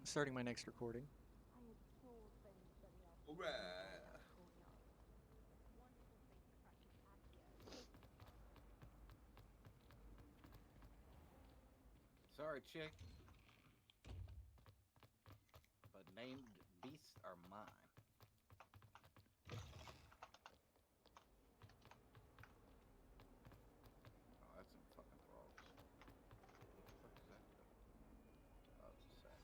starting my next recording. Alright. Sorry, chick. But named beasts are mine. Oh, that's some fucking frogs. What the fuck is that? Oh, it's a sack.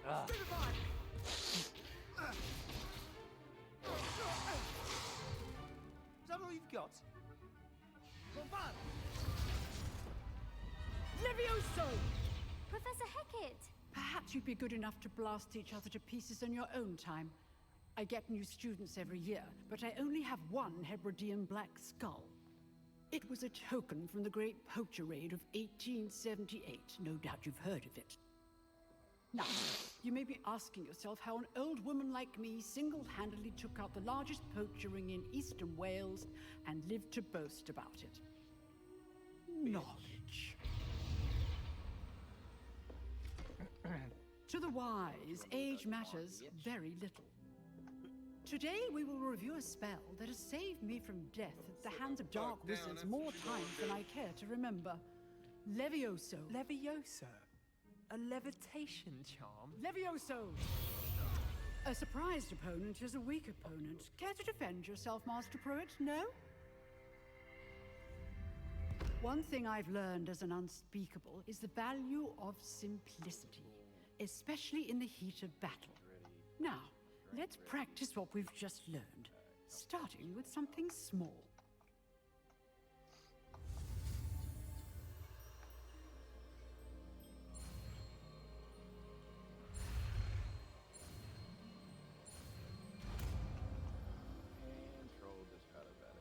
Ah. Is that all you've got? Levioso! Professor Hecat! Perhaps you'd be good enough to blast each other to pieces in your own time. I get new students every year, but I only have one Hebridean black skull. It was a token from the Great Poacher Raid of 1878. No doubt you've heard of it. Now, you may be asking yourself how an old woman like me single-handedly took out the largest poacher ring in eastern Wales and lived to boast about it. Knowledge. To the wise, age matters very little. Today we will review a spell that has saved me from death at the hands of dark wizards more times than I care to remember. Levioso. Levioso? A levitation charm? Levioso! A surprised opponent is a weak opponent. Care to defend yourself, Master Pruitt? No? One thing I've learned as an unspeakable is the value of simplicity, especially in the heat of battle. Now, let's practice what we've just learned, starting with something small. And troll just got it at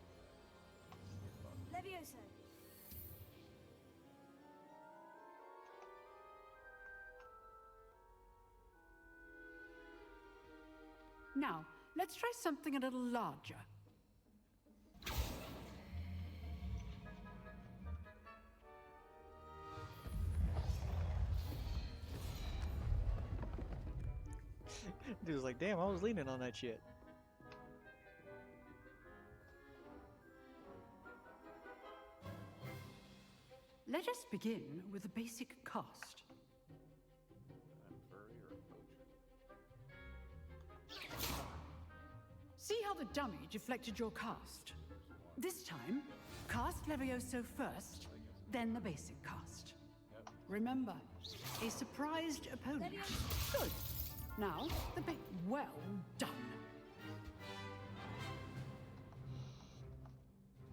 it. Levioso! Now, let's try something a little larger. Dude was like, damn, I was leaning on that shit. Let us begin with a basic cast. I'm furry or a poacher? See how the dummy deflected your cast? This time, cast Levioso first, then the basic cast. Remember, a surprised opponent. Good. Now, well done.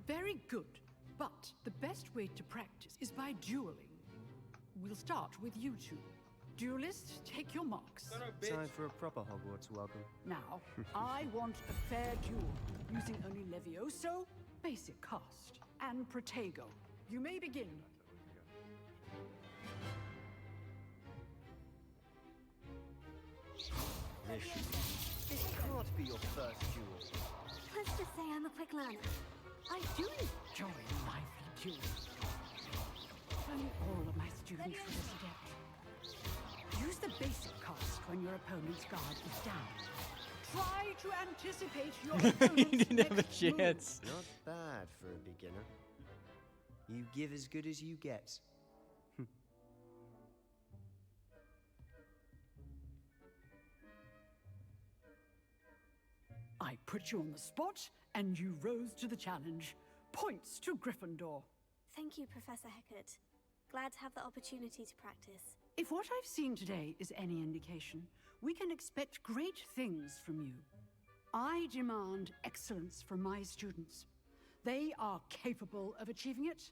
Very good. But the best way to practice is by dueling. We'll start with you two. Duelists, take your marks. Time for a proper Hogwarts welcome. Now, I want a fair duel, using only Levioso, basic cast, and Protego. You may begin. This can't be your first duel. Let's just say I'm a quick learner. I do enjoy lively duels. Only all of my students were this adept. Use the basic cast when your opponent's guard is down. Try to anticipate your opponent's He didn't have a next move. chance. Not bad for a beginner. You give as good as you get. I put you on the spot, and you rose to the challenge. Points to Gryffindor. Thank you, Professor Hecat. Glad to have the opportunity to practice. If what I've seen today is any indication, we can expect great things from you. I demand excellence from my students. They are capable of achieving it,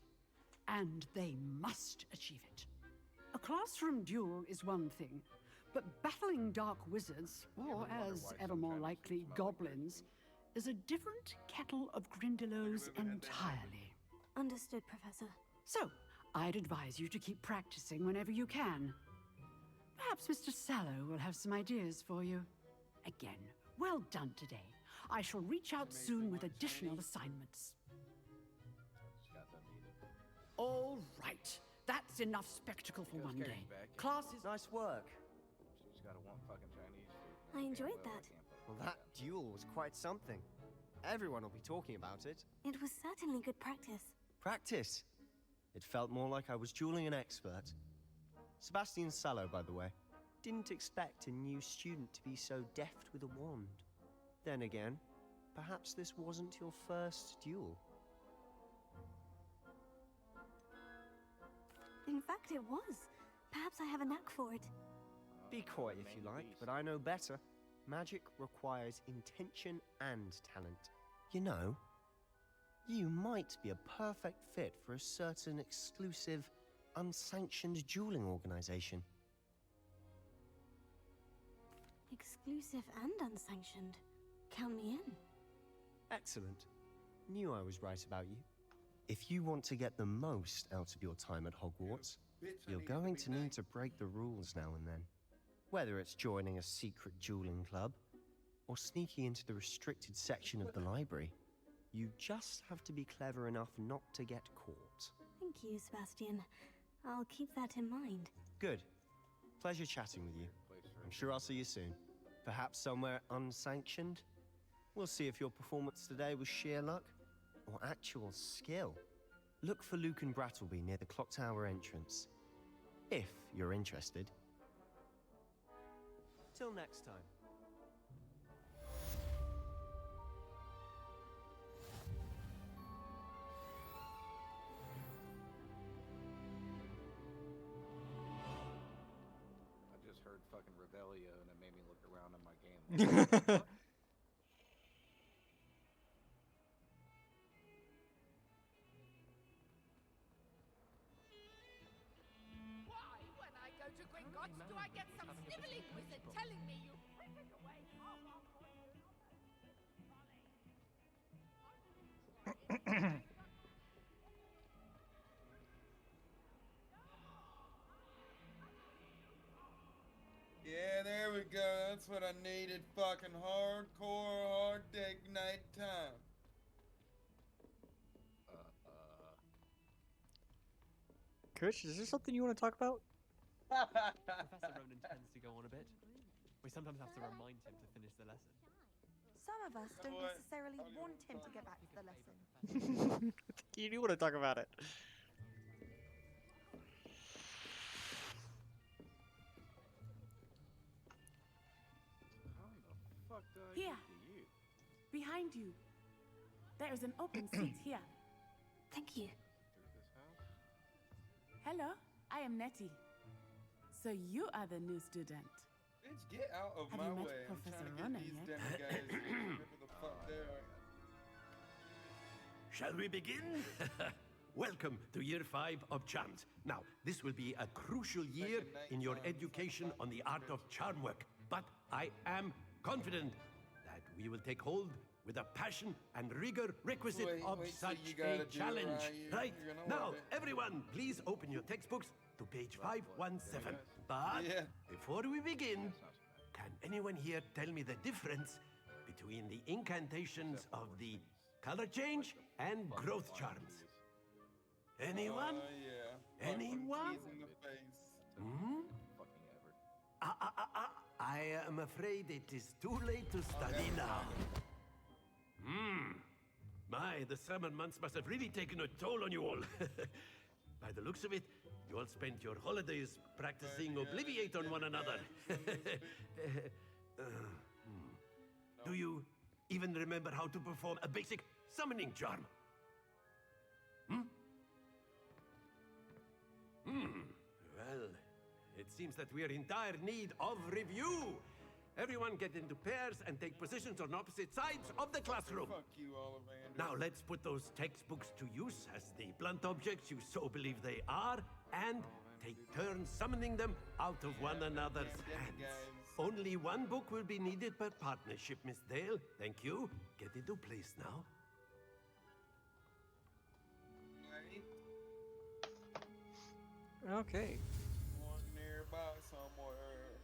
and they must achieve it. A classroom duel is one thing, but battling dark wizards, or as ever more likely, goblins, is a different kettle of Grindylows entirely. Understood, Professor. So, I'd advise you to keep practicing whenever you can. Perhaps Mr. Sallow will have some ideas for you. Again, well done today. I shall reach out soon with additional assignments. All right. That's enough spectacle for Go one skating day. back. Classes. Nice work. She's gotta want fucking Chinese food. I Damn enjoyed well, I that. can't put Well, up that with duel was quite something. Everyone will be talking about it. It was certainly good practice. Practice. It felt more like I was dueling an expert. Sebastian Sallow, by the way. Didn't expect a new student to be so deft with a wand. Then again, perhaps this wasn't your first duel. In fact, it was. Perhaps I have a knack for it. Be coy if you like, but I know better. Magic requires intention and talent. You know, you might be a perfect fit for a certain exclusive, unsanctioned dueling organization. Exclusive and unsanctioned. Count me in. Excellent. Knew I was right about you. If you want to get the most out of your time at Hogwarts, you're going to need to break the rules now and then. Whether it's joining a secret dueling club, or sneaking into the restricted section of the library, you just have to be clever enough not to get caught. Thank you, Sebastian. I'll keep that in mind. Good. Pleasure chatting with you. I'm sure I'll see you soon. Perhaps somewhere unsanctioned? We'll see if your performance today was sheer luck or actual skill. Look for Luke and Brattleby near the clock tower entrance. If you're interested. Till next time. I just heard fucking Revelio and it made me look around in my game. Like, Why, when I go to Gringotts, do I get some sniveling wizard telling me you frittered away half our Yeah, there we go. That's what I needed. Fucking hardcore, hard day night time. Kush, is there something you want to talk about? Professor Ronan tends to go on a bit. We sometimes have to remind him to finish the lesson. Some of us don't What? necessarily want him to get back to the lesson. You do want to talk about it. how in the fuck did I Here. get to you? Behind you. There is an open seat here. Thank you. Through this house? Hello, I am Nettie. So you are the new student. Bitch, get out of Have my you met way. I'm Professor trying to Ronan get these yet? damn guys whoever the fuck they are. Shall we begin? Welcome to Year 5 of Charms. Now, this will be a crucial year in your education on the art of charm work. But I am confident that we will take hold with the passion and rigor requisite of Wait till such you gotta a do it challenge. right. Right? You're gonna Now, love it. everyone, please open your textbooks to page 517. But Yeah. before we begin, That's not so bad. can anyone here tell me the difference between the incantations of the color change and growth charms? Anyone? Yeah. Anyone? Keys in the face. Hmm? Fucking ever. I am afraid it is too late to study now. My, the summer months must have really taken a toll on you all. By the looks of it, you all spent your holidays practicing Obliviate on one another. Do you even remember how to perform a basic summoning charm? Well, it seems that we are in dire need of review. Everyone get into pairs and take positions on opposite sides of the classroom. Fuck you, Ollivander. Now let's put those textbooks to use as the blunt objects you so believe they are, and take turns summoning them out of one another's Get hands. the guys. Only one book will be needed per partnership, Miss Dale. Thank you. Get into place now. Right? Okay. One nearby somewhere.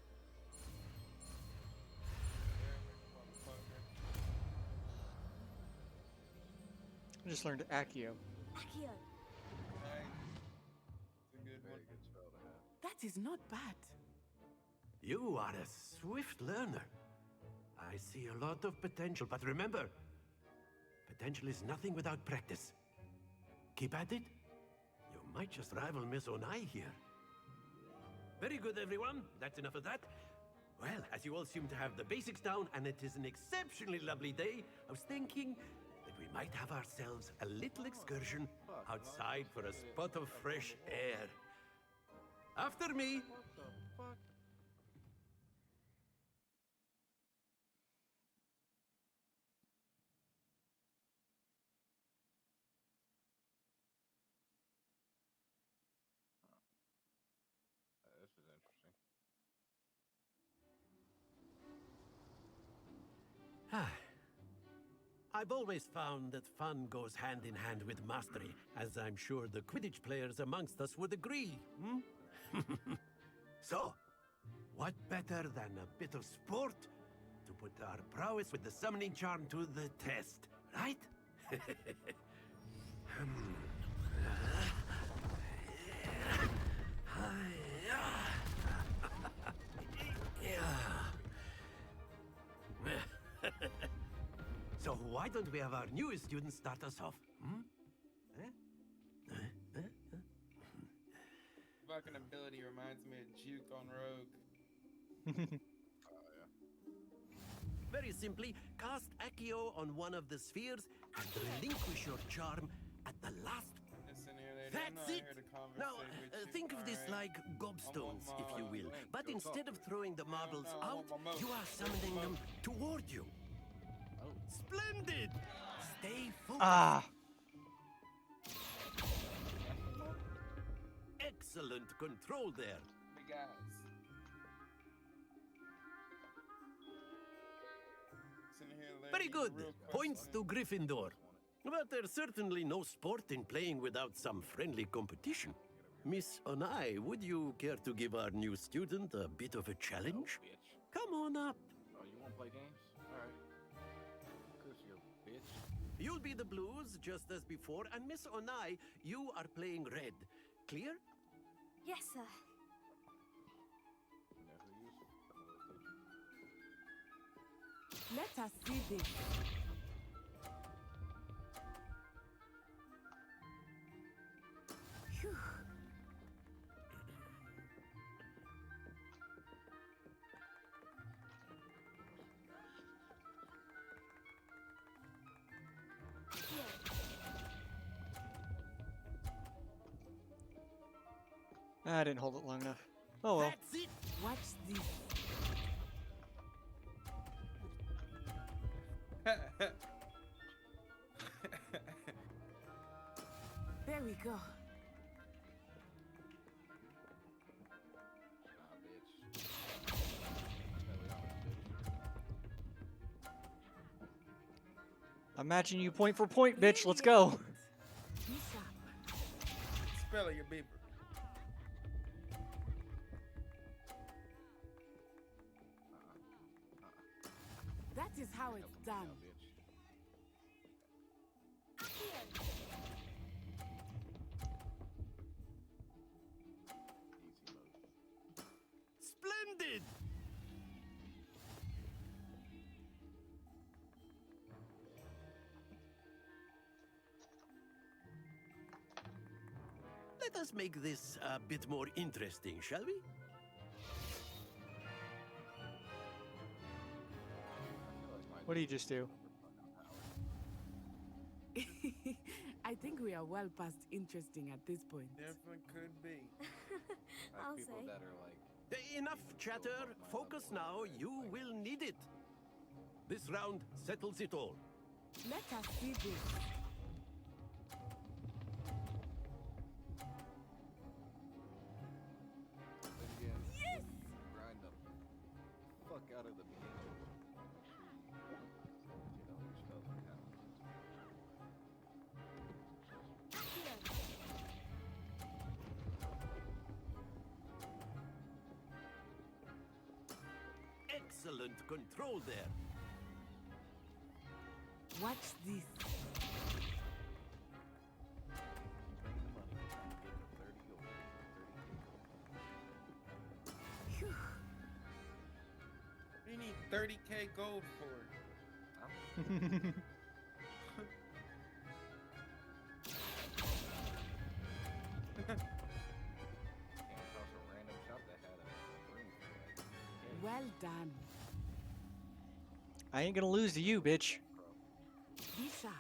I just learned Accio. Accio. Nice. It's a good one. That is not bad. You are a swift learner. I see a lot of potential, but remember, potential is nothing without practice. Keep at it. You might just rival Miss Onai here. Very good, everyone. That's enough of that. Well, as you all seem to have the basics down, and it is an exceptionally lovely day, I was thinking that we might have ourselves a little excursion outside for a spot of fresh air. After me. What the fuck? This is interesting. I've always found that fun goes hand in hand with mastery, as I'm sure the Quidditch players amongst us would agree. So, what better than a bit of sport to put our prowess with the summoning charm to the test, right? So why don't we have our newest student start us off? Fucking ability reminds me of Juke on Rogue. Very simply, cast Accio on one of the spheres and relinquish your charm at the last. Listen here, lady. I'm That's not it! here to conversate Now, with you, think of this alright? like gobstones, if you will. Link, But go instead talk of to throwing the marbles no, I out, want my moat. you are summoning them toward you. Oh. Splendid! Stay focused. Ah. Excellent control there. Big eyes. Listen here, lady. Very good. Real Points to question. Gryffindor. But there's certainly no sport in playing without some friendly competition. Miss Onai, would you care to give our new student a bit of a challenge? Bitch. Come on up. Oh, you want to play games? Alright. Cause you're a bitch. You'll be the blues, just as before, and Miss Onai, you are playing red. Clear? Yes, sir. You know who you is? Let us see this. Phew. I didn't hold it long enough. Oh well. That's it. Watch this. There we go. Nah, bitch. I'm matching you point for point, bitch. Let's go. Be sharp. Spell it, your beaver. That is how it's done. Bitch. Easy mode. Splendid. Let us make this a bit more interesting, shall we? What do you just do? I think we are well past interesting at this point. Definitely could be. I'll People say. that are like, Enough chatter. Focus now. You will need it. This round settles it all. Let us see this. then again, yes! Grind the fuck out of the beginning. You know, your spells are kind Excellent control there. Watch this. bring the money. Trying to get the 30 gold. 30 gold. 30K gold for it. Came across a random shop that had a room for it. Well done. I ain't gonna lose to you, bitch. Be sharp.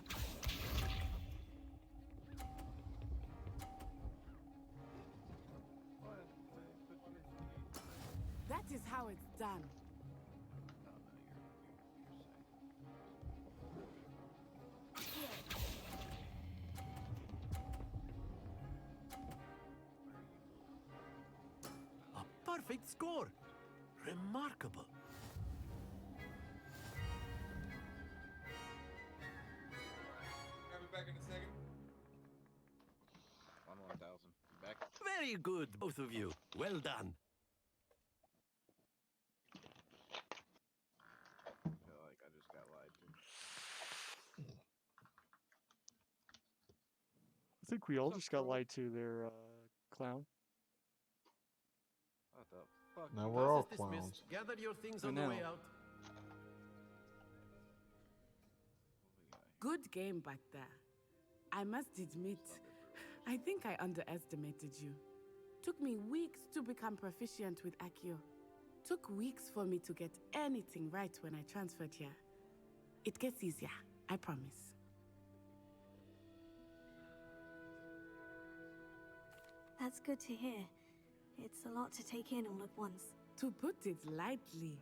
That is how it's done. A perfect score. Remarkable. I'll be back in a second. 1,000. Back. Very good, both of you. Well done. I feel like I just got lied to. I think we all just got lied to there, clown. What the fuck? Now Class we're all is dismissed. clowns. Gather your things I on the way know. out. Good game back there. I must admit, I think I underestimated you. Took me weeks to become proficient with Accio. Took weeks for me to get anything right when I transferred here. It gets easier, I promise. That's good to hear. It's a lot to take in all at once. To put it lightly,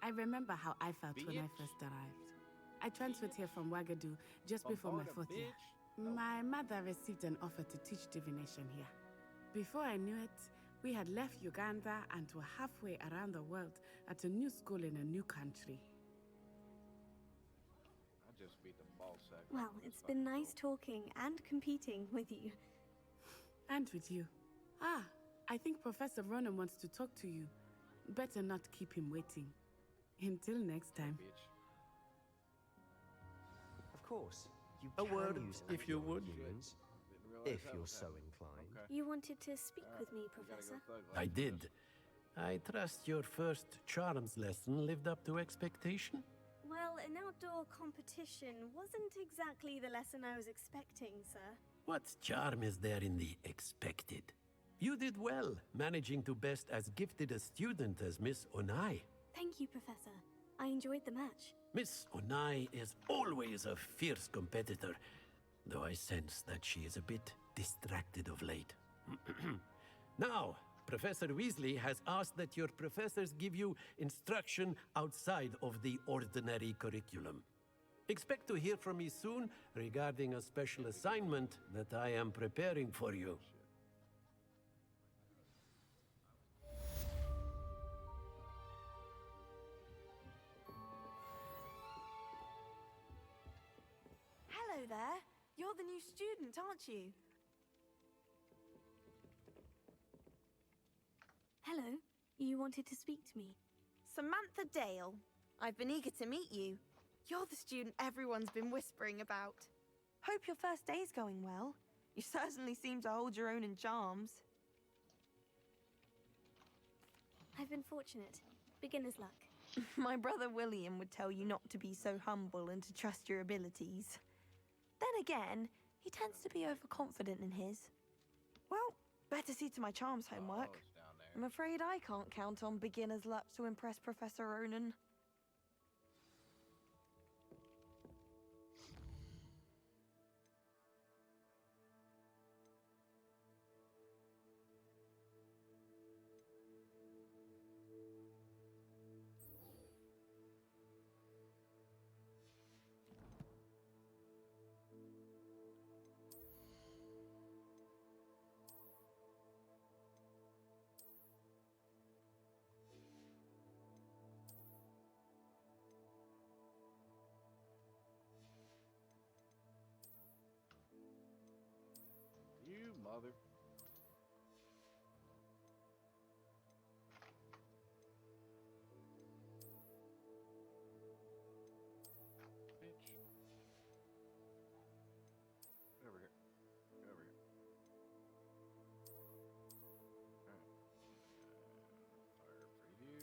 I remember how I felt when I Bitch. first arrived. I transferred here from Wagadu just before my Bombarda, 4th year. bitch. My mother received an offer to teach divination here. Before I knew it, we had left Uganda and were halfway around the world at a new school in a new country. I just beat the ball sack. Well, it's been nice talking and competing with you. And with you. Ah, I think Professor Ronan wants to talk to you. Better not keep him waiting. Until next time. Bitch. Of course, you A can word, use if you would. humans, Didn't realize if that you're was so happening. inclined. Okay. You wanted to speak with me, We gotta Professor. go thug I life. did. I trust your first charms lesson lived up to expectation? Well, an outdoor competition wasn't exactly the lesson I was expecting, sir. What charm is there in the expected? You did well, managing to best as gifted a student as Miss Onai. Thank you, Professor. I enjoyed the match. Miss Onai is always a fierce competitor, though I sense that she is a bit distracted of late. Now, Professor Weasley has asked that your professors give you instruction outside of the ordinary curriculum. Expect to hear from me soon regarding a special assignment that I am preparing for you. Hello there. You're the new student, aren't you? Hello. You wanted to speak to me. Samantha Dale. I've been eager to meet you. You're the student everyone's been whispering about. Hope your first day's going well. You certainly seem to hold your own in charms. I've been fortunate. Beginner's luck. My brother William would tell you not to be so humble and to trust your abilities. Then again, he tends to be overconfident in his. Well, better see to my charms homework. Oh, it's down there. I'm afraid I can't count on beginner's luck to impress Professor Ronan. You mother. Bitch. Get over here. Get over here. Alright. Fire preview.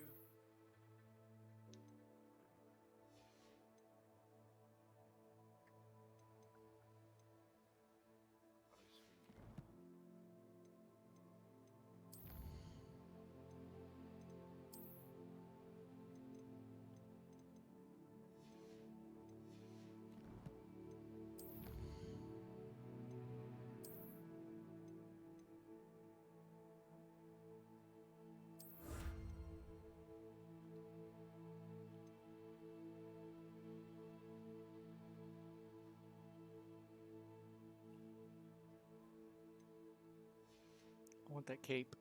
want that cape.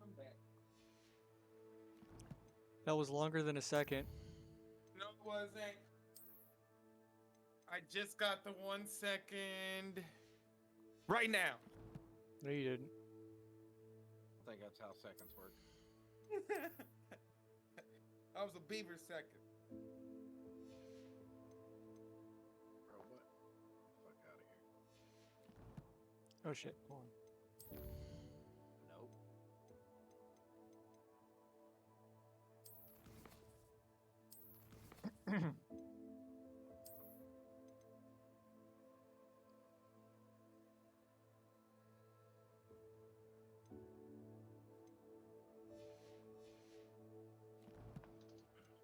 I'm back. That was longer than a second. No, it wasn't. I just got the 1 second. Right now. No, you didn't. I think that's how seconds work. That was a beaver second. Bro, what? Fuck out of here. Oh shit. Hold on. Nope.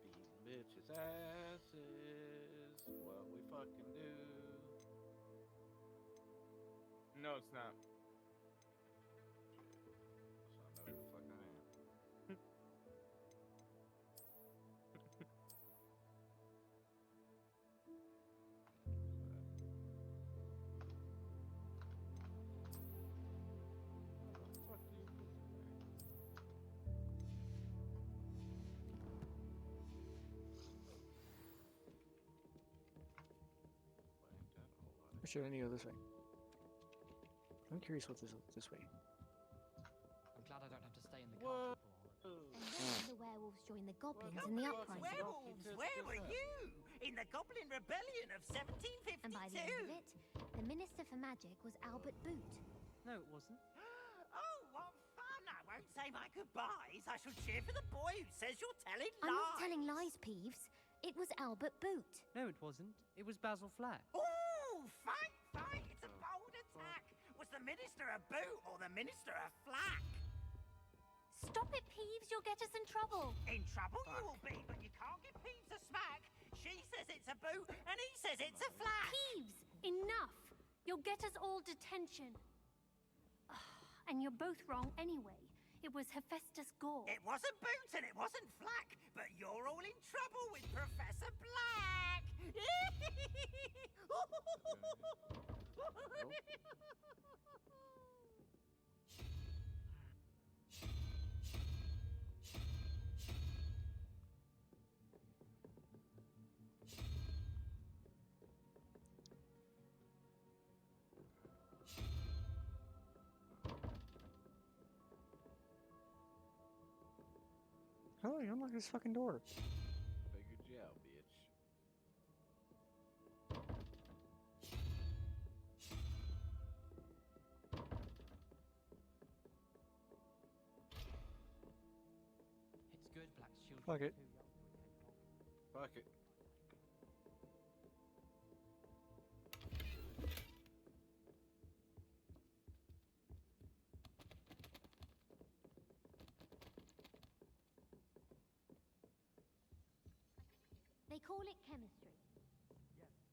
Beating bitches' asses. What we fucking do. No, it's not. So I know who the fuck I am. What the fuck do you do? Or should I need to go this way? I'm curious what this way. I'm glad I don't have to stay in the Whoa. castle for all. And then the werewolves joined the goblins in the uprising. Werewolves, Where were you? In the Goblin Rebellion of 1752? And by the end of it, the Minister for Magic was Albert Boot. No, it wasn't. Oh, what fun! I won't say my goodbyes. I shall cheer for the boy who says you're telling lies. I'm not telling lies, Peeves. It was Albert Boot. No, it wasn't. It was Basil Flack. Oh, fight, fight! It's a bold attack. Was the Minister a boot or the Minister a flack? Stop it, Peeves. You'll get us in trouble. In trouble you will be, but you can't give Peeves a smack. She says it's a boot, and he says it's a flack. Peeves, enough. You'll get us all detention. And you're both wrong anyway. It was Hephaestus Gore. It wasn't boot and it wasn't flack, but you're all in trouble with Professor Black. How do I unlock this fucking door? Figured you out, bitch. It's good, Black's children. Fuck it. Too young to attend Hogwarts. Fuck it. They call it chemistry. Yes, I'm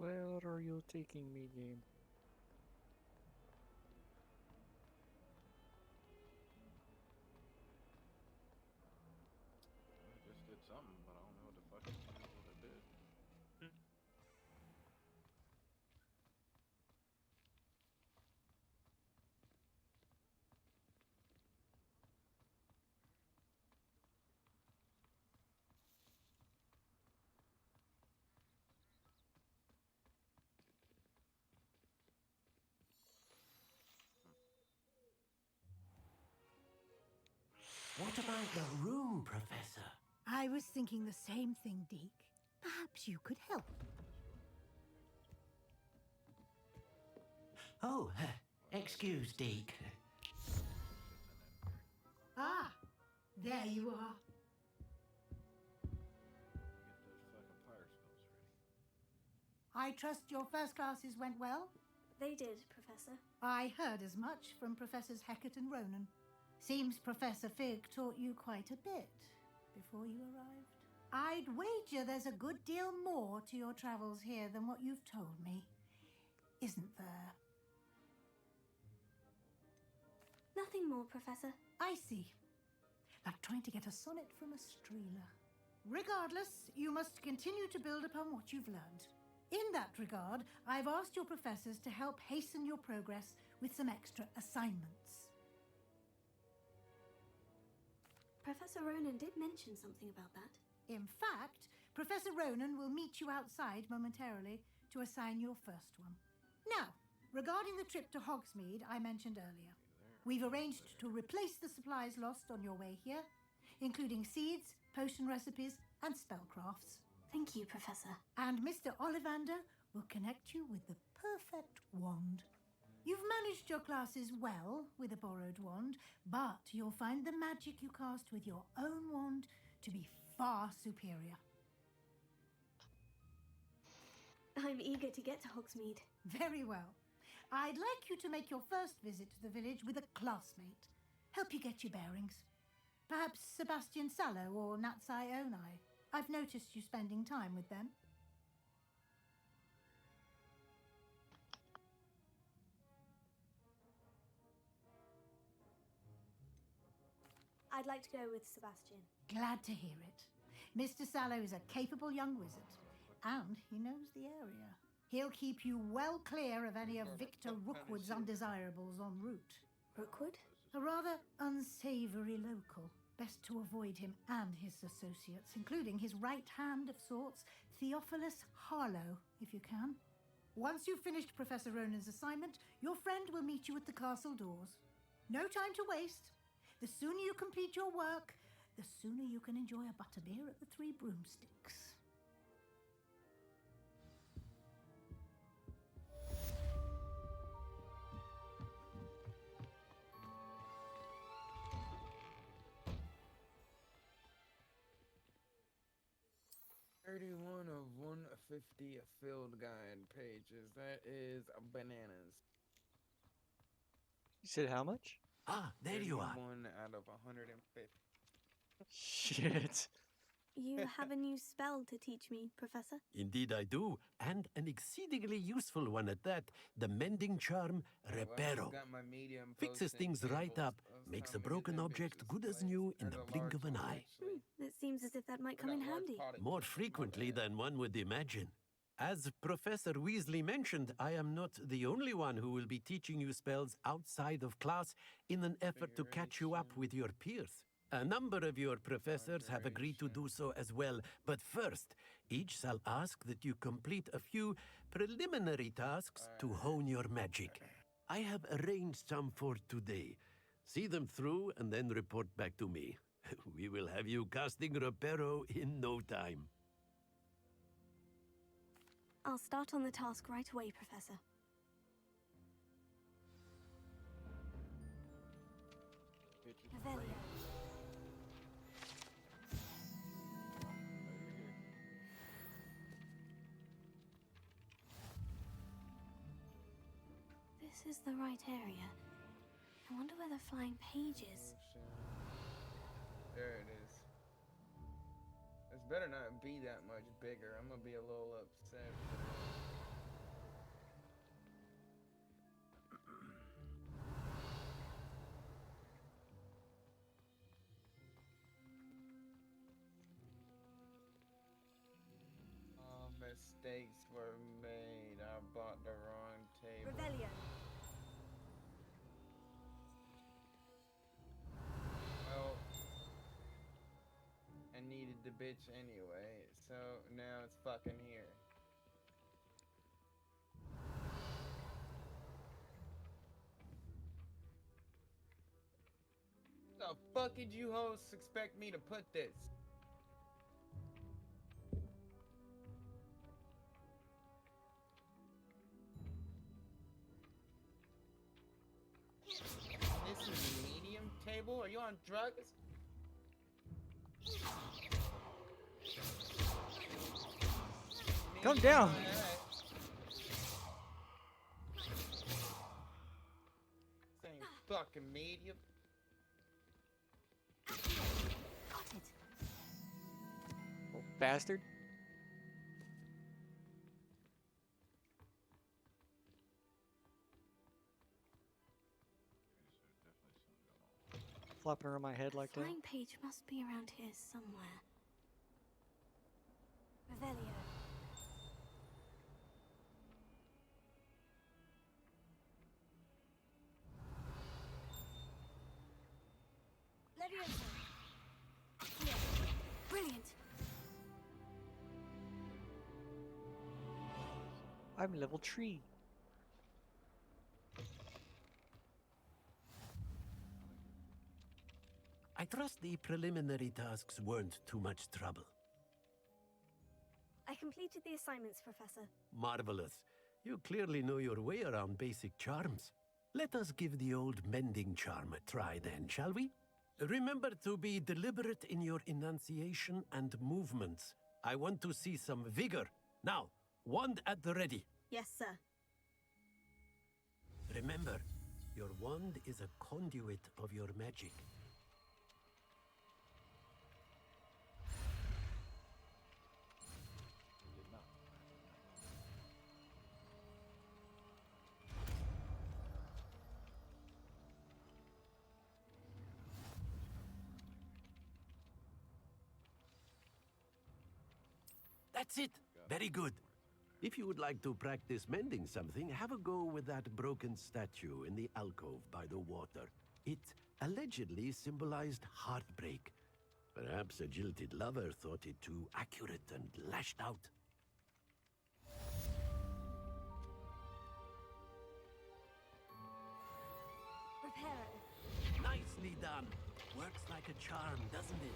aware. Where are you taking me, game? I just did something, but I don't know what the fuck what I did. What about the room, Professor? I was thinking the same thing, Deke. Perhaps you could help. Oh, excuse, Deke. Ah, there you are. I trust your first classes went well? They did, Professor. I heard as much from Professors Hecat and Ronan. Seems Professor Fig taught you quite a bit before you arrived. I'd wager there's a good deal more to your travels here than what you've told me. Isn't there? Nothing more, Professor. I see. Like trying to get a sonnet from a streeler. Regardless, you must continue to build upon what you've learned. In that regard, I've asked your professors to help hasten your progress with some extra assignments. Professor Ronan did mention something about that. In fact, Professor Ronan will meet you outside momentarily to assign your first one. Now, regarding the trip to Hogsmeade I mentioned earlier, we've arranged to replace the supplies lost on your way here, including seeds, potion recipes, and spellcrafts. Thank you, Professor. And Mr. Ollivander will connect you with the perfect wand. You've managed your classes well with a borrowed wand, but you'll find the magic you cast with your own wand to be far superior. I'm eager to get to Hogsmeade. Very well. I'd like you to make your first visit to the village with a classmate. Help you get your bearings. Perhaps Sebastian Sallow or Natsai Onai. I've noticed you spending time with them. I'd like to go with Sebastian. Glad to hear it. Mr. Sallow is a capable young wizard, and he knows the area. He'll keep you well clear of any of Victor Rookwood's undesirables en route. Rookwood? A rather unsavory local. Best to avoid him and his associates, including his right hand of sorts, Theophilus Harlow, if you can. Once you've finished Professor Ronan's assignment, your friend will meet you at the castle doors. No time to waste. The sooner you complete your work, the sooner you can enjoy a butterbeer at the Three Broomsticks. $31 of 150 field guide pages. That is bananas. You said how much? Ah, there you are. 1 out of 150. Shit. You have a new spell to teach me, Professor? Indeed I do, and an exceedingly useful one at that. The mending charm, Reparo. Fixes things right up, makes a broken object good as new in the blink of an eye. It seems as if that might come in handy. More frequently than one would imagine. As Professor Weasley mentioned, I am not the only one who will be teaching you spells outside of class in an effort to catch you up with your peers. A number of your professors have agreed to do so as well, but first, each shall ask that you complete a few preliminary tasks to hone your magic. I have arranged some for today. See them through and then report back to me. We will have you casting Reparo in no time. I'll start on the task right away, Professor. Revelio. This is the right area. I wonder where the flying page is. There it is. It's better not be that much bigger. I'm gonna be a little upset. Mistakes were made. I bought the wrong table. Revelio. Well, I needed the bitch anyway, so now it's fucking here. The fuck did you hosts expect me to put this? cable? Are you on drugs? Calm down. Same fucking medium. Oh, bastard. Flopping around my head like that. Flying page must be around here somewhere. Revelio. Leviosa. Here. Brilliant. I'm level 3. I trust the preliminary tasks weren't too much trouble. I completed the assignments, Professor. Marvelous. You clearly know your way around basic charms. Let us give the old mending charm a try then, shall we? Remember to be deliberate in your enunciation and movements. I want to see some vigor. Now, wand at the ready. Yes, sir. Remember, your wand is a conduit of your magic. That's it. Very good. If you would like to practice mending something, have a go with that broken statue in the alcove by the water. It allegedly symbolized heartbreak. Perhaps a jilted lover thought it too accurate and lashed out. Reparo. Nicely done. Works like a charm, doesn't it?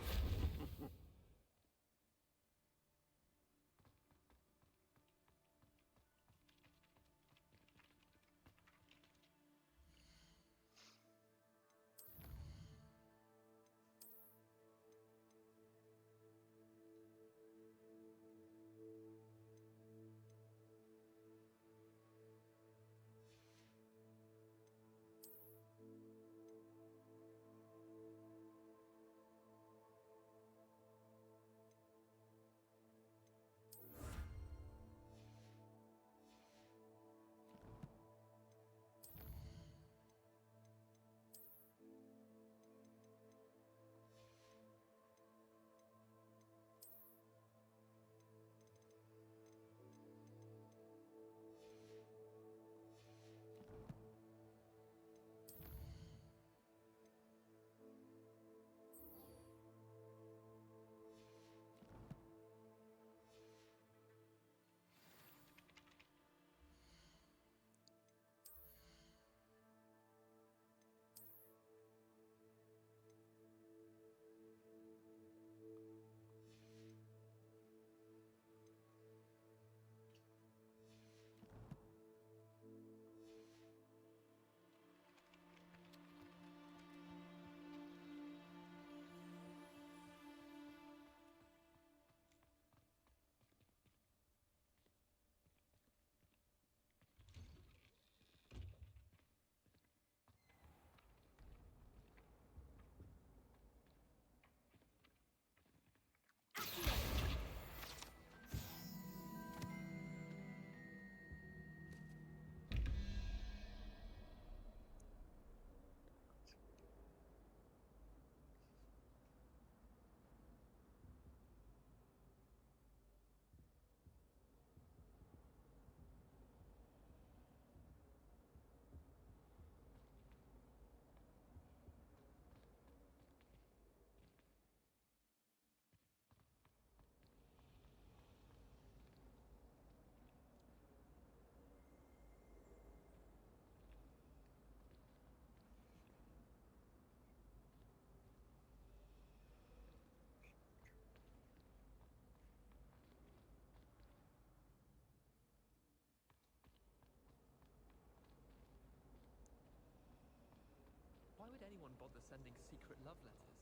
sending secret love letters.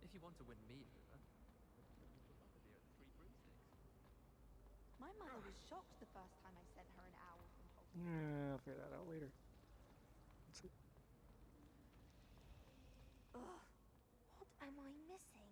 If you want to win me over, you can meet your mother here at the Three Broomsticks. My mother was shocked the first time I sent her an owl from Hogwarts. Yeah, I'll figure that out later. Let's see. Ugh, what am I missing?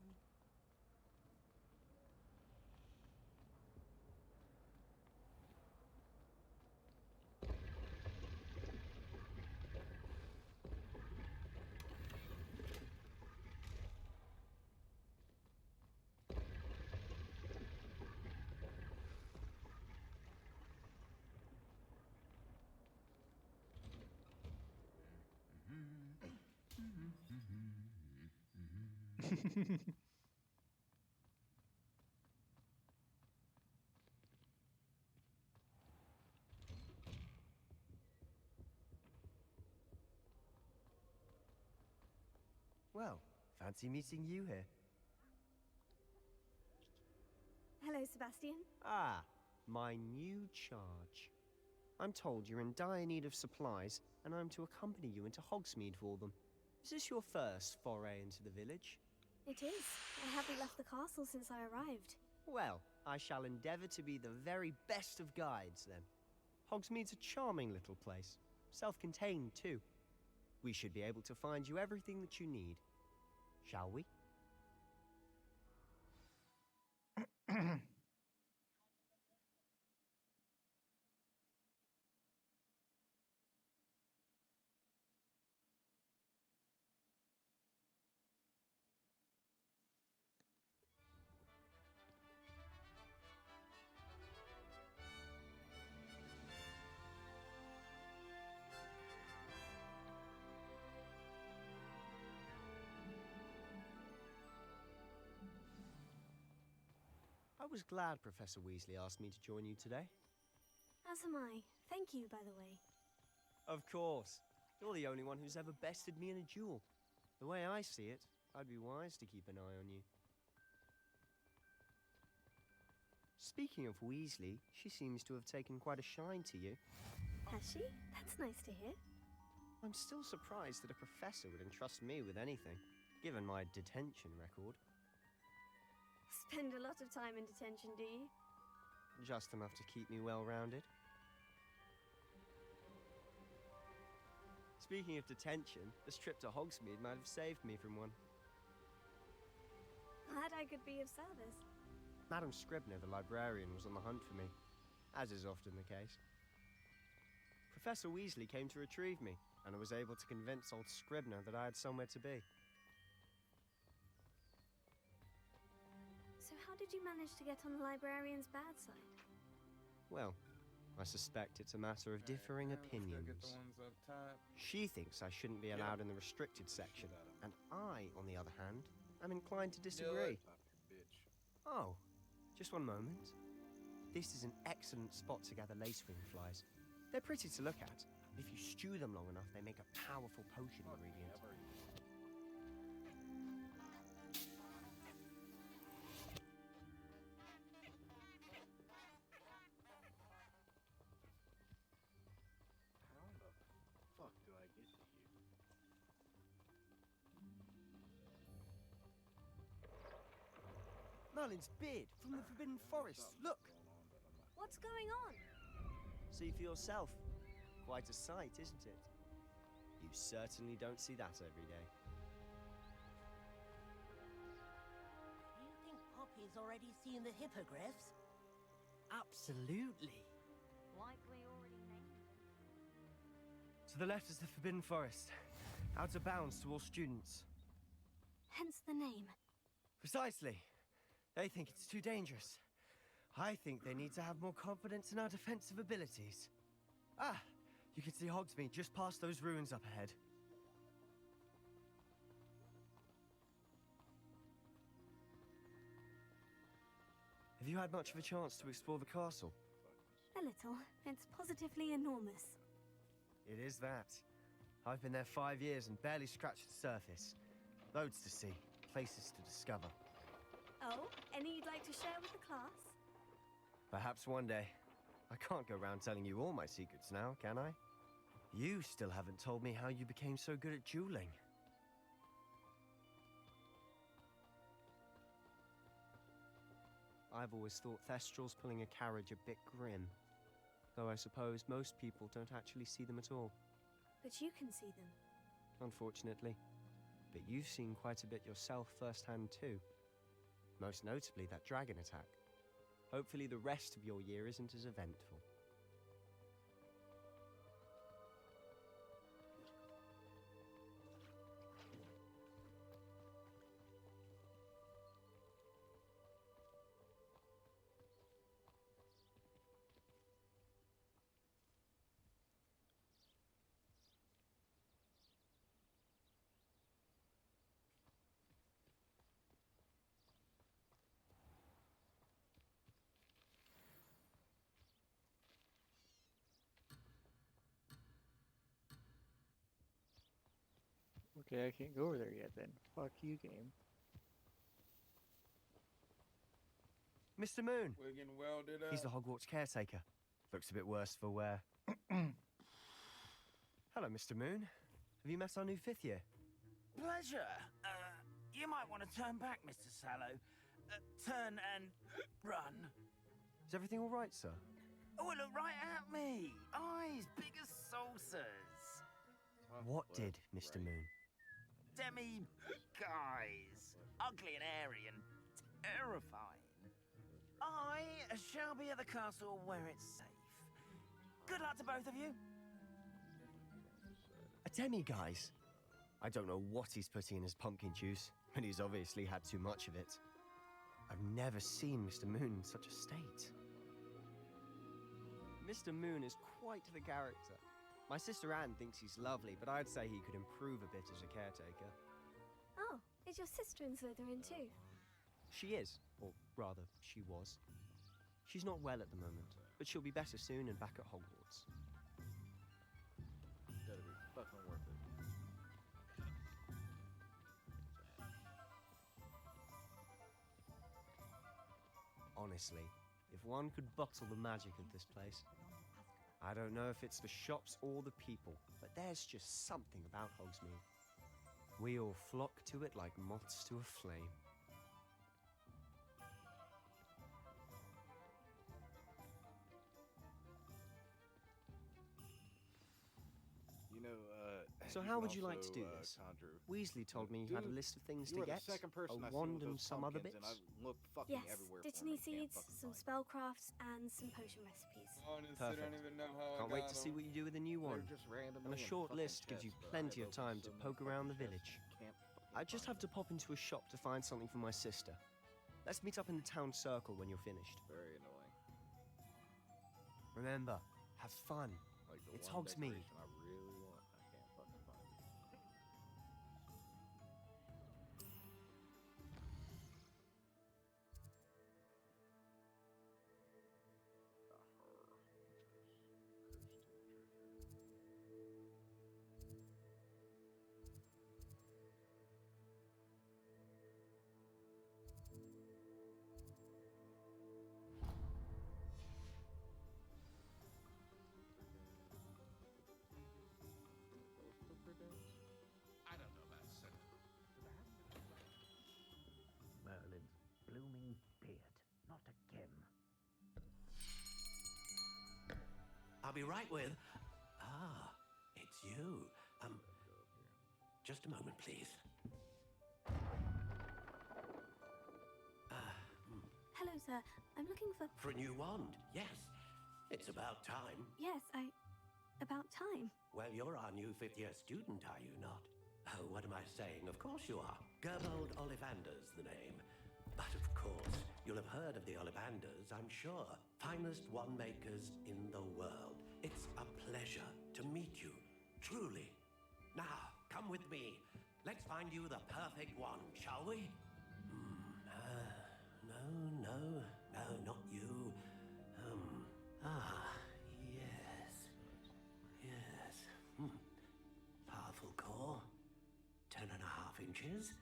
Well, fancy meeting you here. Hello, Sebastian. Ah, my new charge. I'm told you're in dire need of supplies, and I'm to accompany you into Hogsmeade for them. Is this your first foray into the village? It is. I haven't left the castle since I arrived. Well, I shall endeavour to be the very best of guides, then. Hogsmeade's a charming little place. Self-contained, too. We should be able to find you everything that you need. Shall we? I was glad Professor Weasley asked me to join you today. As am I. Thank you, by the way. Of course. You're the only one who's ever bested me in a duel. The way I see it, I'd be wise to keep an eye on you. Speaking of Weasley, she seems to have taken quite a shine to you. Has she? That's nice to hear. I'm still surprised that a professor would entrust me with anything, given my detention record. Spend a lot of time in detention, do you? Just enough to keep me well-rounded. Speaking of detention, this trip to Hogsmeade might have saved me from one. Glad I could be of service. Madam Scribner, the librarian, was on the hunt for me, as is often the case. Professor Weasley came to retrieve me, and I was able to convince old Scribner that I had somewhere to be. So how did you manage to get on the librarian's bad side? Well, I suspect it's a matter of differing opinions. Get the ones up top. She thinks I shouldn't be allowed in the restricted section, and I, on the other hand, am inclined to disagree. Oh, just one moment. This is an excellent spot to gather lacewing flies. They're pretty to look at. If you stew them long enough, they make a powerful potion ingredient. How the fuck do I get to you? Merlin's beard from the Forbidden Forest. Look! What's going on? See for yourself. Quite a sight, isn't it? You certainly don't see that every day. You think Poppy's already seen the hippogriffs? Absolutely. Likely already named them. To the left is the Forbidden Forest. Out of bounds to all students. Hence the name. Precisely. They think it's too dangerous. I think they need to have more confidence in our defensive abilities. Ah, you can see Hogsmeade just past those ruins up ahead. Have you had much of a chance to explore the castle? A little. It's positively enormous. It is that. I've been there 5 years and barely scratched the surface. Loads to see, places to discover. Oh, any you'd like to share with the class? Perhaps one day. I can't go around telling you all my secrets now, can I? You still haven't told me how you became so good at dueling. I've always thought Thestrals pulling a carriage a bit grim. Though I suppose most people don't actually see them at all. But you can see them. Unfortunately. But you've seen quite a bit yourself firsthand too. Most notably that dragon attack. Hopefully the rest of your year isn't as eventful. Okay, I can't go over there yet then. Fuck you, game. Mr. Moon! We're getting welded up. He's the Hogwarts caretaker. Looks a bit worse for wear. Hello, Mr. Moon. Have you met our new 5th year? Pleasure. You might want to turn back, Mr. Sallow. Turn and run. Is everything all right, sir? Oh, look right at me. Eyes big as saucers. What did, Mr. Moon? Demi guys. Ugly and airy and terrifying. I shall be at the castle where it's safe. Good luck to both of you. A demi-guise? I don't know what he's putting in his pumpkin juice, but he's obviously had too much of it. I've never seen Mr. Moon in such a state. Mr. Moon is quite the character. My sister Anne thinks he's lovely, but I'd say he could improve a bit as a caretaker. Oh, is your sister in Slytherin too? She is, or rather, she was. She's not well at the moment, but she'll be better soon and back at Hogwarts. Gotta be fucking worth it. Honestly, if one could bottle the magic of this place. I don't know if it's the shops or the people, but there's just something about Hogsmeade. We all flock to it like moths to a flame. You know, So how would you like to do this? Weasley told me you had a list of things to get, a wand and some other bits. Yes, Dittany seeds, some spellcrafts, and some potion recipes. Honestly, Perfect. I don't even know how Can't wait to see what you do with the new one. And a short list gives you plenty of time to poke around the village. I just have to pop into a shop to find something for my sister. Let's meet up in the town circle when you're finished. Very annoying. Remember, have fun. Like the It's one Hogsmeade. decoration I really want. I can't fucking find it. I don't know about sentiment. Merlin's blooming beard, not a gem. I'll be right with. Ah, it's you. Just a moment, please. Hello, sir. I'm looking for... For a new wand, yes. It's about time. Yes, about time. Well, you're our new 5th year student, are you not? Oh, what am I saying? Of course you are. Gerbold Ollivander's the name. But of course, you'll have heard of the Ollivanders, I'm sure. Finest wand makers in the world. It's a pleasure to meet you, truly. Now, come with me. Let's find you the perfect wand, shall we? No, not you. Yes. Powerful core. 10.5 inches.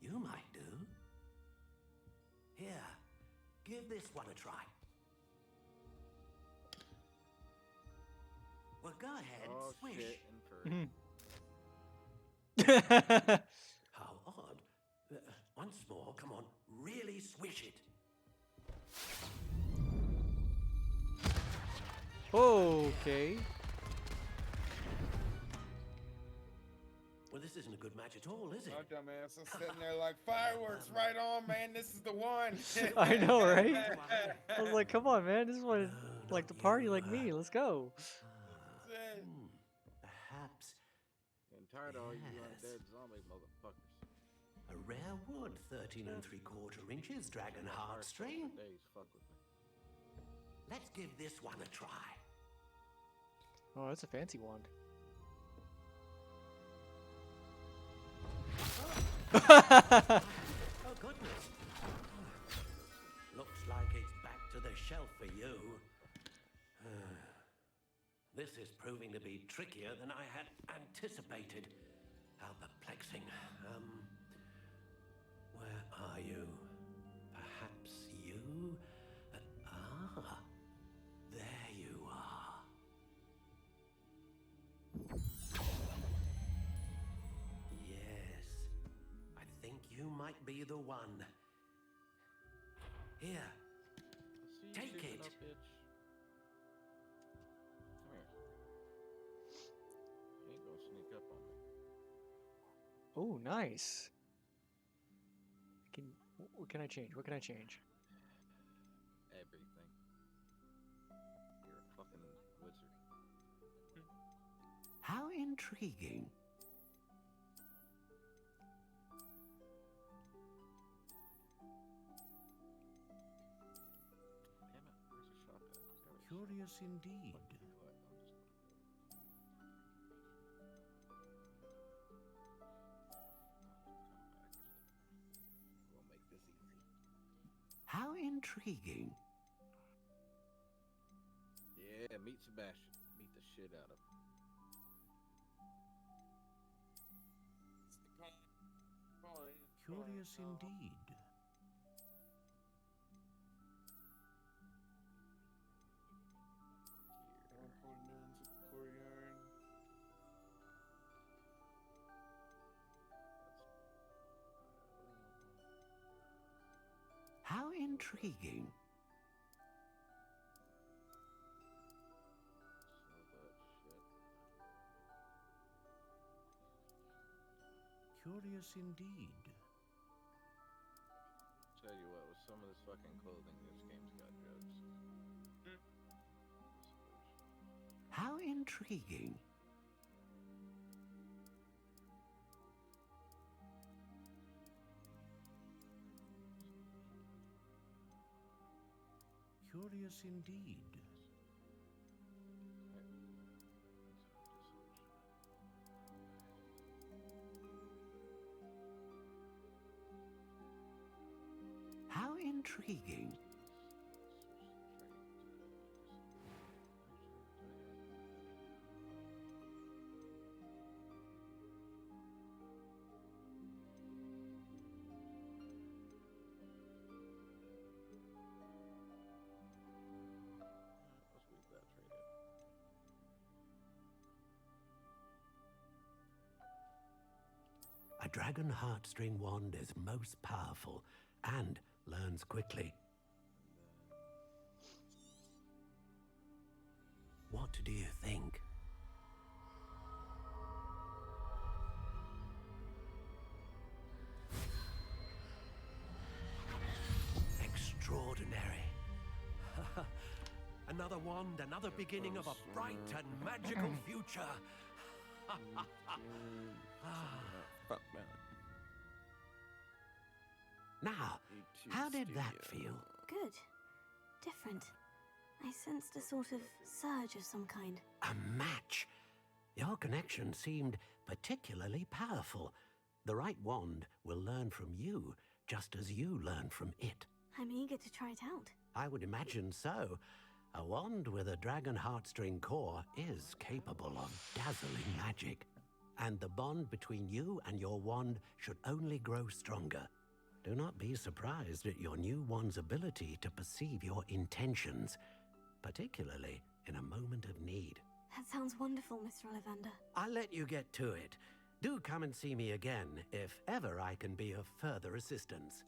You might do. Here, give this one a try. Well, go ahead, swish. Shit and How odd. Once more, come on, really swish it. Okay. Well, this isn't a good match at all, is it? My dumb ass is sitting there like, fireworks, right on, man. This is the one. I know, right? I was like, come on, man. This is what like to party like me. Let's go. Perhaps. I'm tired of all you undead zombie motherfuckers. A rare wood, 13 3/4 inches, dragon heartstring. Fuck with me. Let's give this one a try. Oh, that's a fancy wand. Oh, goodness. Looks like it's back to the shelf for you. This is proving to be trickier than I had anticipated. How perplexing. Where are you? Perhaps you? There you are. Yes, I think you might be the one. Here, take it. Up, bitch. Come here. You ain't gonna sneak up on me. Oh, nice. What can I change? What can I change? Everything. You're a fucking wizard. How intriguing. Damn it, where's the shop at? Curious indeed. We'll make this easy. How intriguing. Yeah, meet Sebastian. Meet the shit out of him. Curious indeed. How intriguing. Curious indeed. Tell you what, with some of this fucking clothing, this game's got drugs. How intriguing. Curious indeed. How intriguing. Let's leave that trade in. A dragon heartstring wand is most powerful and learns quickly. What do you think? Extraordinary. Another wand, another beginning of a bright and magical future. Fuck, man. Now, how did that feel? Good. Different. I sensed a sort of surge of some kind. A match. Your connection seemed particularly powerful. The right wand will learn from you, just as you learn from it. I'm eager to try it out. I would imagine so. A wand with a dragon heartstring core is capable of dazzling magic. And the bond between you and your wand should only grow stronger. Do not be surprised at your new wand's ability to perceive your intentions, particularly in a moment of need. That sounds wonderful, Mr. Ollivander. I'll let you get to it. Do come and see me again if ever I can be of further assistance.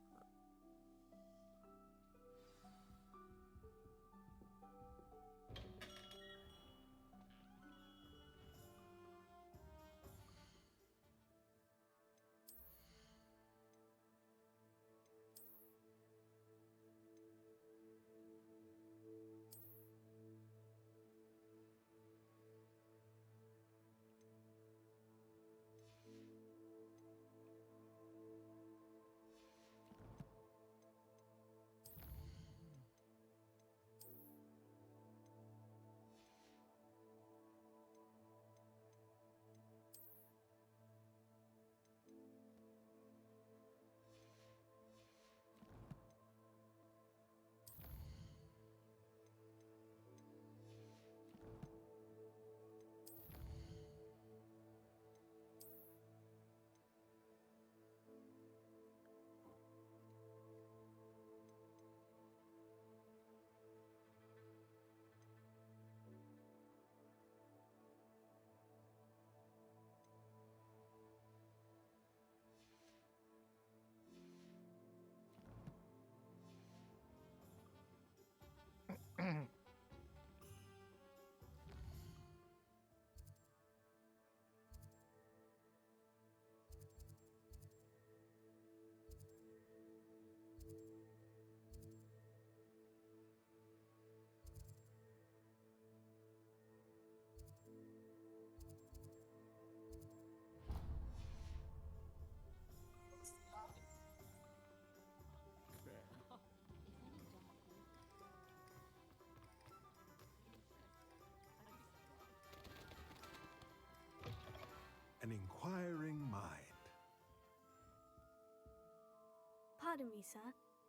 Pardon me, sir.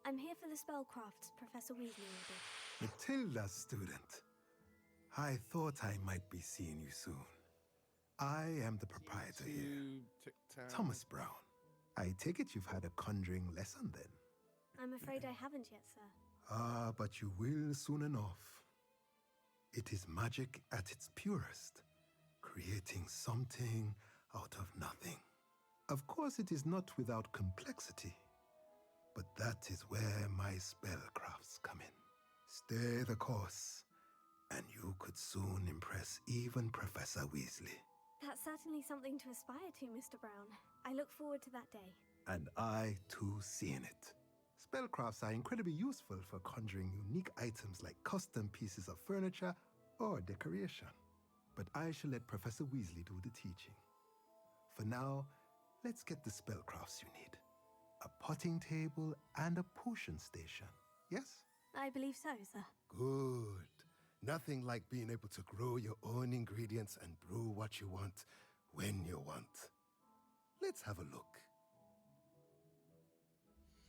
I'm here for the spellcrafts Professor Weasley ordered. Matilda, student. I thought I might be seeing you soon. I am the proprietor here, Thomas Brown. I take it you've had a conjuring lesson then? I'm afraid I haven't yet, sir. Ah, but you will soon enough. It is magic at its purest, creating something out of nothing. Of course, it is not without complexity, but that is where my spellcrafts come in. Stay the course, and you could soon impress even Professor Weasley. That's certainly something to aspire to, Mr. Brown. I look forward to that day. And I, too, seeing it. Spellcrafts are incredibly useful for conjuring unique items like custom pieces of furniture or decoration. But I shall let Professor Weasley do the teaching. For now, let's get the spellcrafts you need. A potting table and a potion station, yes? I believe so, sir. Good. Nothing like being able to grow your own ingredients and brew what you want when you want. Let's have a look.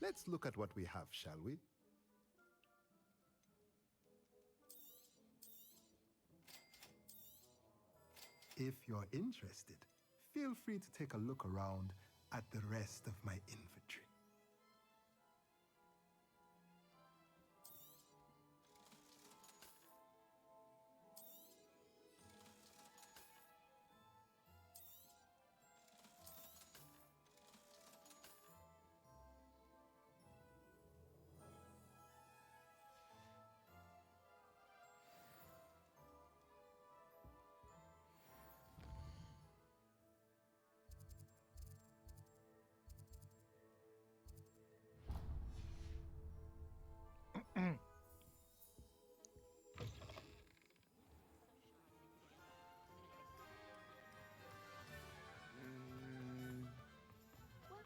Let's look at what we have, shall we? If you're interested, feel free to take a look around at the rest of my inventory.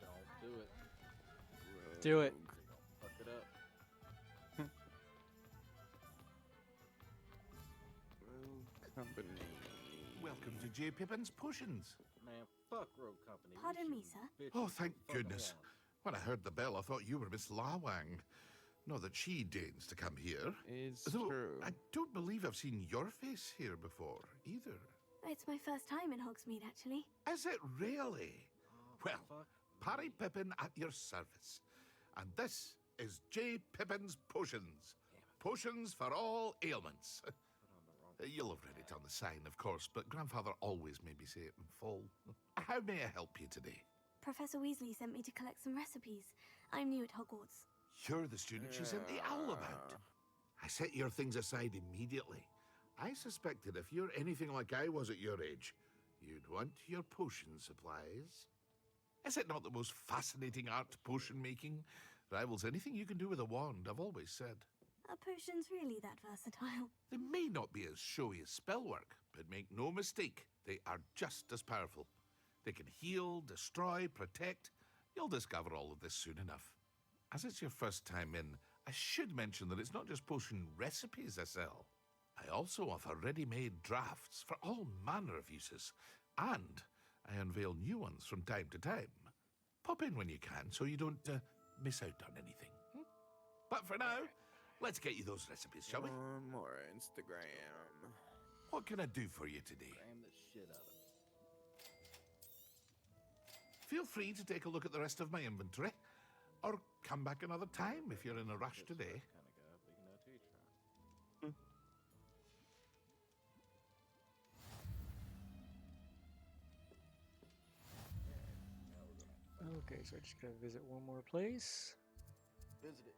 Don't do it. Do it. Fuck it up. Rogue Company. Welcome to J. Pippin's Potions. Man, fuck Rogue Company. Pardon me, sir. Oh, thank goodness. When I heard the bell, I thought you were Miss Lawang. Not that she deigns to come here. It's Though true. I don't believe I've seen your face here before, either. It's my first time in Hogsmeade, actually. Is it really? Well, Parry Pippin at your service. And this is J. Pippin's Potions. Potions for all ailments. You'll have read it on the sign, of course, but Grandfather always made me say it in full. How may I help you today? Professor Weasley sent me to collect some recipes. I'm new at Hogwarts. You're the student she sent the owl about. I set your things aside immediately. I suspected if you're anything like I was at your age, you'd want your potion supplies. Is it not the most fascinating art, potion making? Rivals anything you can do with a wand, I've always said. Are potions really that versatile? They may not be as showy as spellwork, but make no mistake, they are just as powerful. They can heal, destroy, protect. You'll discover all of this soon enough. As it's your first time in, I should mention that it's not just potion recipes I sell. I also offer ready-made drafts for all manner of uses, and I unveil new ones from time to time. Pop in when you can so you don't miss out on anything. But for now, let's get you those recipes, shall we? One more Instagram. What can I do for you today? Cram the shit out of it. Feel free to take a look at the rest of my inventory, or come back another time if you're in a rush today. Kind of guy, being no teacher. Okay, so I just gotta visit one more place. Visit it.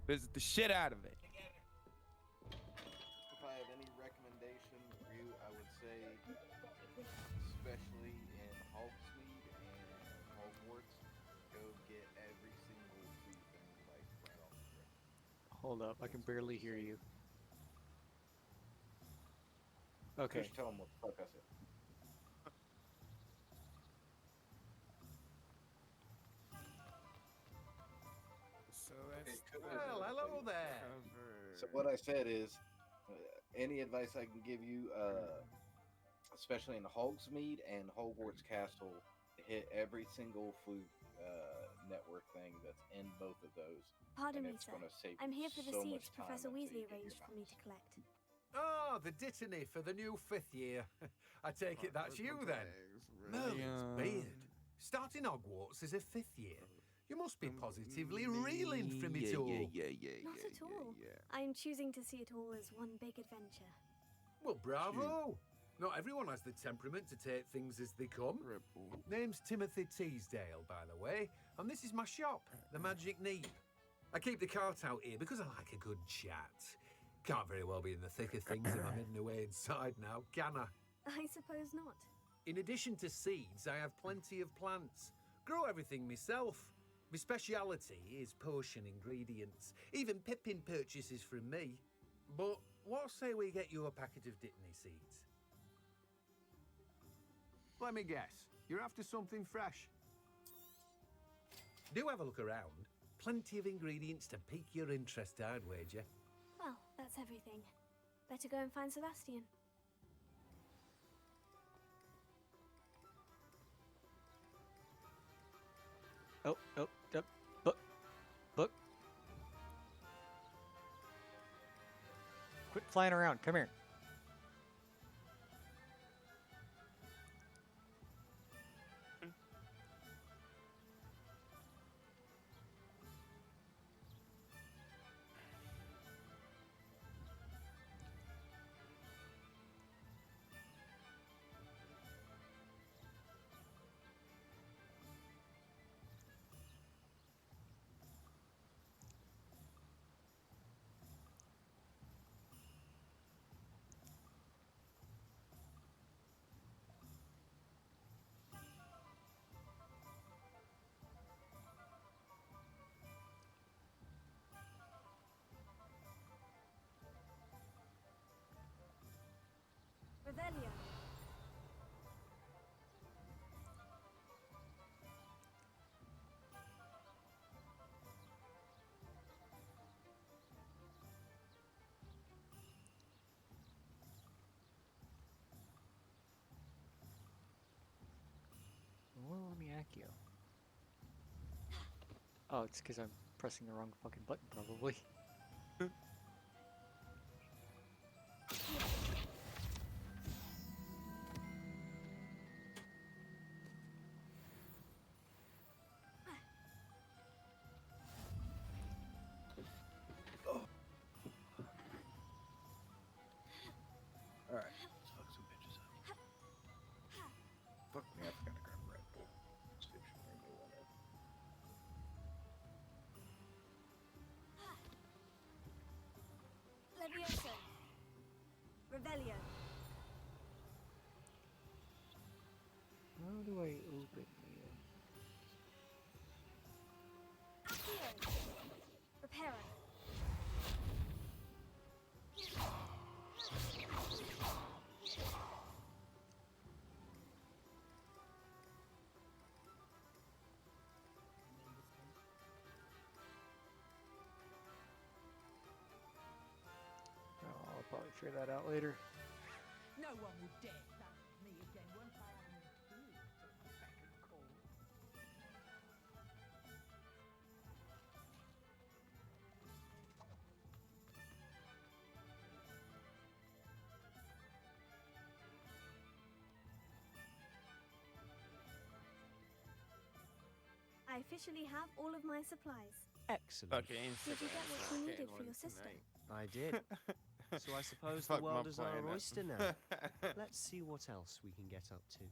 Visit the shit out of it. If I have any recommendation for you, I would say, especially in Hogsmeade and Hogwarts, go get every single food thing like right off the rip. Hold up, I can barely hear you. Okay. Just tell them what the fuck I said. So that's Well, hello there. So what I said is, any advice I can give you, especially in Hogsmeade and Hogwarts Castle, hit every single food network thing that's in both of those. Pardon and me, it's sir. gonna save I'm you here for the so seeds much time Professor until Weasley you get your arranged for me to collect. Ah, the dittany for the new 5th year. I take it that's you then. Merlin's beard. Starting Hogwarts as a 5th year. You must be positively reeling from it all. Not at all. I'm choosing to see it all as one big adventure. Well, bravo! Not everyone has the temperament to take things as they come. Name's Timothy Teasdale, by the way, and this is my shop, the Magic Neep. I keep the cart out here because I like a good chat. Can't very well be in the thick of things if I'm hidden away inside now, can I? I suppose not. In addition to seeds, I have plenty of plants. Grow everything myself. My speciality is potion ingredients. Even Pippin purchases from me. But what say we get you a packet of Dittany seeds? Let me guess. You're after something fresh. Do have a look around. Plenty of ingredients to pique your interest, I'd wager. Well, that's everything. Better go and find Sebastian. Oh, book. Quit flying around. Come here. Revelio. Well, let me Accio. Oh, it's because I'm pressing the wrong fucking button, probably. Alright, let's fuck some bitches up. Fuck me, I forgot to grab Red Bull. Station made me want it. Levioso. Revelio. How do I open the... Accio. Reparo. Oh, I'll probably figure that out later. No one would dare challenge me again once I have an experience of the second call. I officially have all of my supplies. Excellent. Did you get what you needed for your sister? I did. So I suppose the Fuck my world is our plan up. oyster now. Let's see what else we can get up to.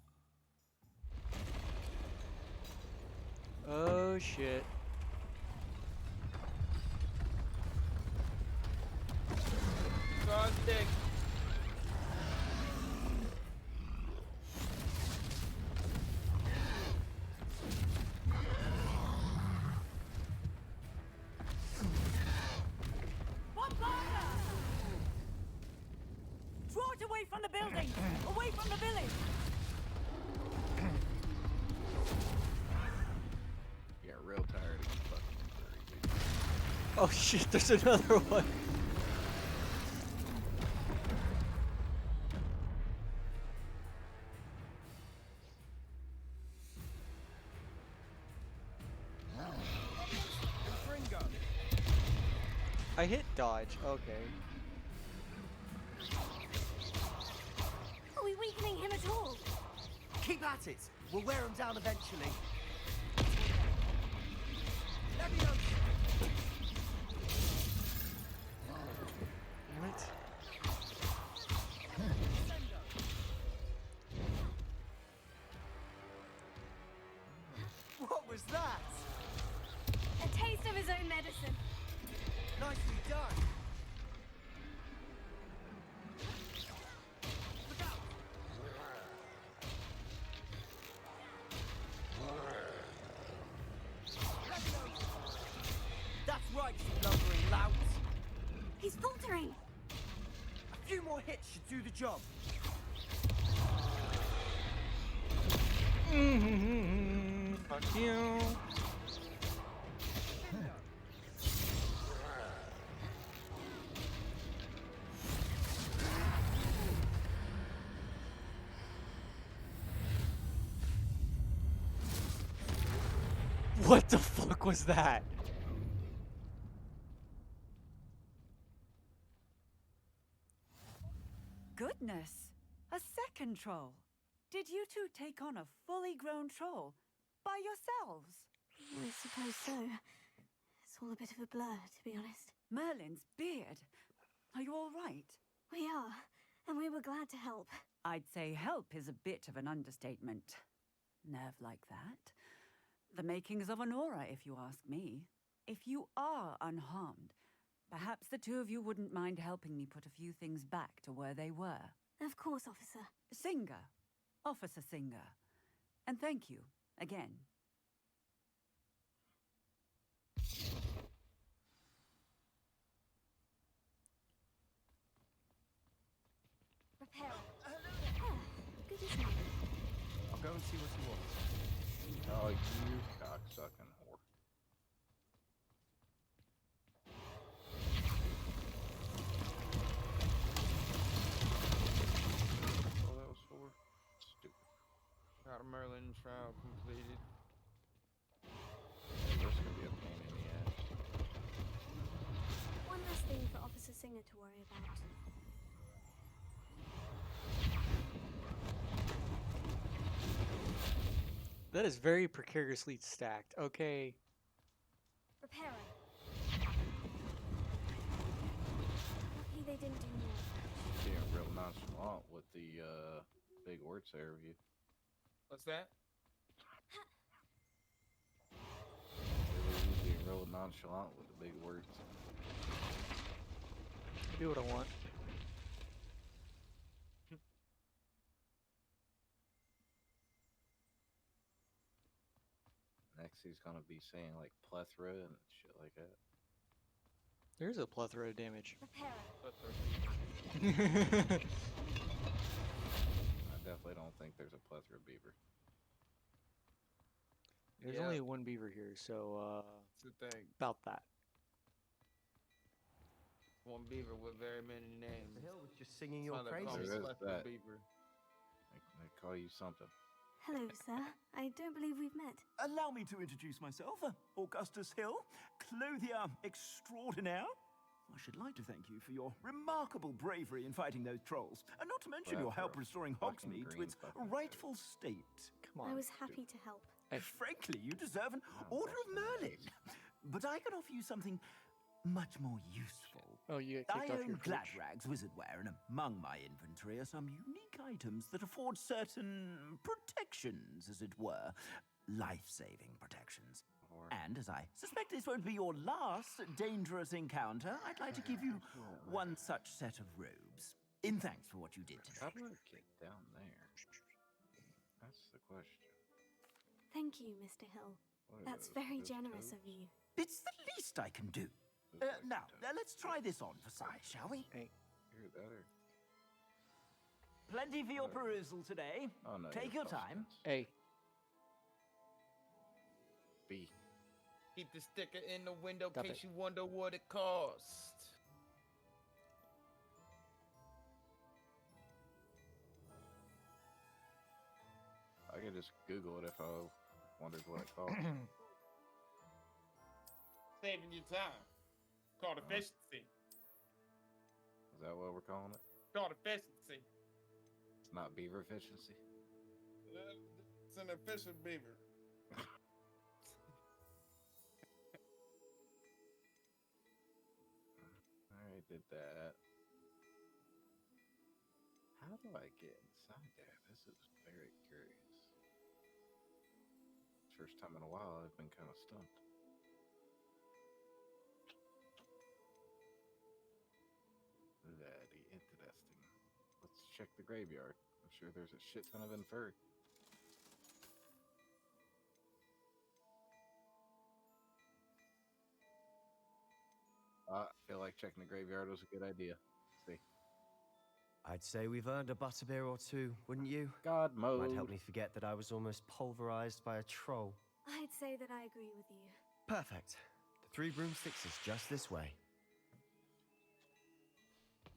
Oh, shit. Dick. Draw it away from the building! Away from the village! Yeah, real tired of you fucking furry, dude. Oh, shit, there's another one. I hit dodge. Okay. Are we weakening him at all? Keep at it. We'll wear him down eventually. Let me know. Damn it. What was that? A taste of his own medicine. Nicely done. Look out. That's right, you lumbering lout. He's faltering. A few more hits should do the job. Fuck you. What the fuck was that? Goodness, a second troll. Did you two take on a fully grown troll by yourselves? I suppose so. It's all a bit of a blur, to be honest. Merlin's beard. Are you all right? We are, and we were glad to help. I'd say help is a bit of an understatement. Nerve like that. The makings of an aura, if you ask me. If you are unharmed, perhaps the two of you wouldn't mind helping me put a few things back to where they were. Of course, officer. Singer. Officer Singer. And thank you, again. Repair. Good as new. I'll go and see what he wants. Oh, you cocksucking whore. Oh, that was for stupid. Got a Merlin trial completed. This is gonna be a pain in the ass. One less thing for Officer Singer to worry about. That is very precariously stacked. Okay. Repairer. Lucky they didn't do more. Being real nonchalant with the big words there of you. What's that? Really being real nonchalant with the big words. Do what I want. Next he's gonna be saying like plethora and shit like that. There's a plethora of damage. I definitely don't think there's a plethora of beaver. There's Yeah. only one beaver here, so That's the thing. about that. One beaver with very many names. The hill was just singing That's your why they call me praises. There is Plethora that. Beaver. They call you something. Hello, sir. I don't believe we've met. Allow me to introduce myself, Augustus Hill, clothier extraordinaire. I should like to thank you for your remarkable bravery in fighting those trolls, and not to mention your help restoring Hogsmeade to its rightful state. Come I was happy to help. Frankly, you deserve an Order of Merlin. But I can offer you something much more useful. Oh, you I kicked off your own perch. Gladrag's wizardware, and among my inventory are some unique items that afford certain protections, as it were. Life-saving protections. And as I suspect this won't be your last dangerous encounter, I'd like to give you one such set of robes. In thanks for what you did today. How do I get down there? That's the question. Thank you, Mr. Hill. What are That's those? very Those generous toes? of you. It's the least I can do. Now, let's try this on for size, shall we? Hey, here, that or... Plenty for your perusal today. Oh, no, Take you're your time. A. B. Keep the sticker in the window in Stop case it. you wonder what it cost. I could just Google it if I wondered what it cost. Saving you time. Called efficiency. Is that what we're calling it? Called efficiency. It's not beaver efficiency. It's an efficient beaver. Alright, did that. How do I get inside there? This is very curious. First time in a while I've been kind of stumped. Very interesting. Let's check the graveyard. I'm sure there's a shit ton of inferi. I feel like checking the graveyard was a good idea. Let's see. I'd say we've earned a butterbeer or two, wouldn't you? God mode. Might help me forget that I was almost pulverized by a troll. I'd say that I agree with you. Perfect. The 3 broomsticks is just this way.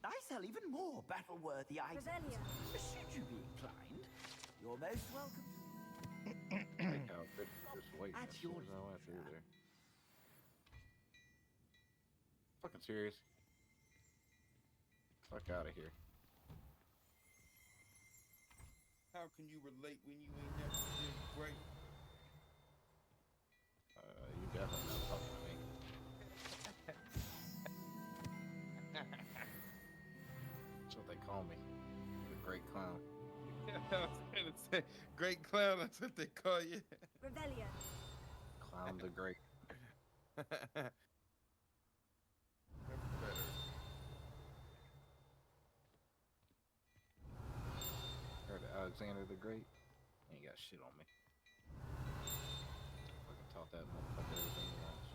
I sell even more battle-worthy items. Revelio. Should you be inclined, you're most welcome. Take out just waiting At as soon your as I went through there. Fucking serious. Fuck out of here. How can you relate when you ain't never been great? You definitely not talking to me. That's what they call me. The Great Clown. I was gonna say, Great Clown, that's what they call you. Revelio. Clown the Great. Heard of Alexander the Great? Ain't got shit on me. Fucking taught that motherfucker everything he wants.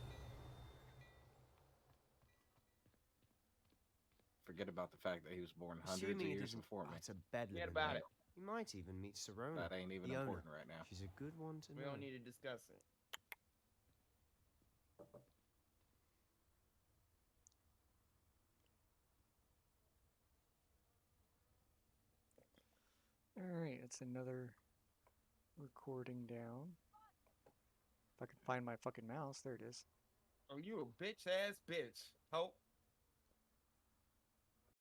Forget about the fact that he was born hundreds of Assuming it years isn't before me. utter bedlam Forget in about there, it. You might even meet Serona. That ain't even the owner. important right now. She's a good one to We know. don't need to discuss it. Alright, it's another recording down. If I can find my fucking mouse, there it is. Oh, you a bitch ass bitch. Hope.